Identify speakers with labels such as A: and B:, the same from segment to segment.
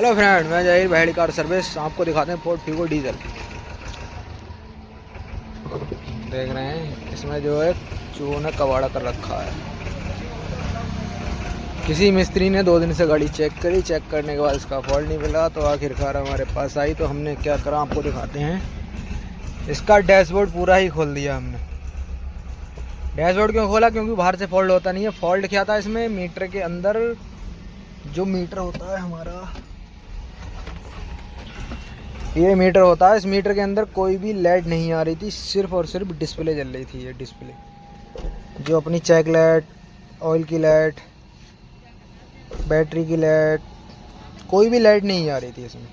A: Hello friend, मैं जाहिर Baheri car service आपको दिखाते हैं फोर्ड फिगो डीजल। देख रहे हैं इसमें जो है चूहों ने कबाड़ा कर रखा है। किसी मिस्त्री ने 2 दिन से गाड़ी चेक करी, चेक करने के बाद इसका फॉल्ट नहीं मिला तो आखिरकार हमारे पास आई। तो हमने क्या करा आपको दिखाते हैं। इसका डैशबोर्ड पूरा ही खोल दिया हमने। डैशबोर्ड क्यों खोला? क्योंकि बाहर से फॉल्ट होता नहीं है। फॉल्ट क्या था इसमें, मीटर के अंदर जो मीटर होता है हमारा, ये मीटर होता है, इस मीटर के अंदर कोई भी लाइट नहीं आ रही थी, सिर्फ और सिर्फ डिस्प्ले जल रही थी। ये डिस्प्ले जो अपनी चेक लाइट, ऑयल की लाइट, बैटरी की लाइट, कोई भी लाइट नहीं आ रही थी इसमें।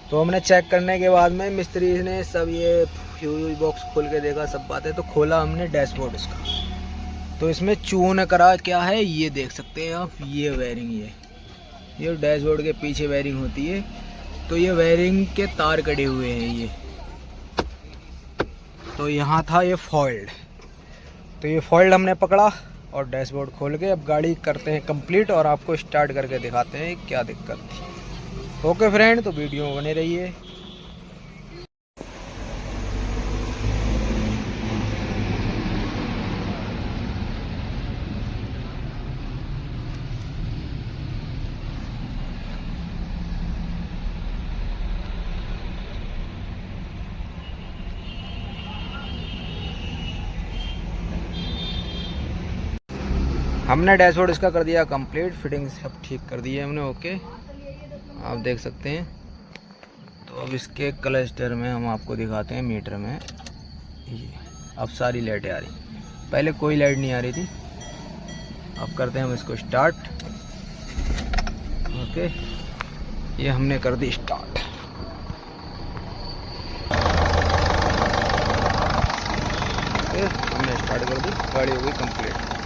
A: तो हमने चेक करने के बाद में मिस्त्री ने सब ये फ्यूज बॉक्स खोल के देखा, सब बातें, तो खोला हमने डैशबोर्ड इसका। तो इसमें चूहों ने करा क्या है, ये देख सकते हैं आप, ये वायरिंग, ये डैशबोर्ड के पीछे वायरिंग होती है। तो ये वायरिंग के तार कटे हुए हैं ये। तो यहाँ था ये फॉल्ट। तो ये फॉल्ट हमने पकड़ा और डैशबोर्ड खोल के अब गाड़ी करते हैं कंप्लीट और आपको स्टार्ट करके दिखाते हैं क्या दिक्कत थी। ओके फ्रेंड, तो वीडियो में बने रहिए। हमने डैशबोर्ड इसका कर दिया कंप्लीट, फिटिंग सब ठीक कर दी है हमने। ओके, आप देख सकते हैं। तो अब इसके क्लस्टर में हम आपको दिखाते हैं मीटर में ये अब सारी लाइटें आ रही, पहले कोई लाइट नहीं आ रही थी। अब करते हैं हम इसको स्टार्ट। ओके, ये हमने कर दी स्टार्ट। ओके, हमने स्टार्ट कर दी, गाड़ी हो गई कंप्लीट।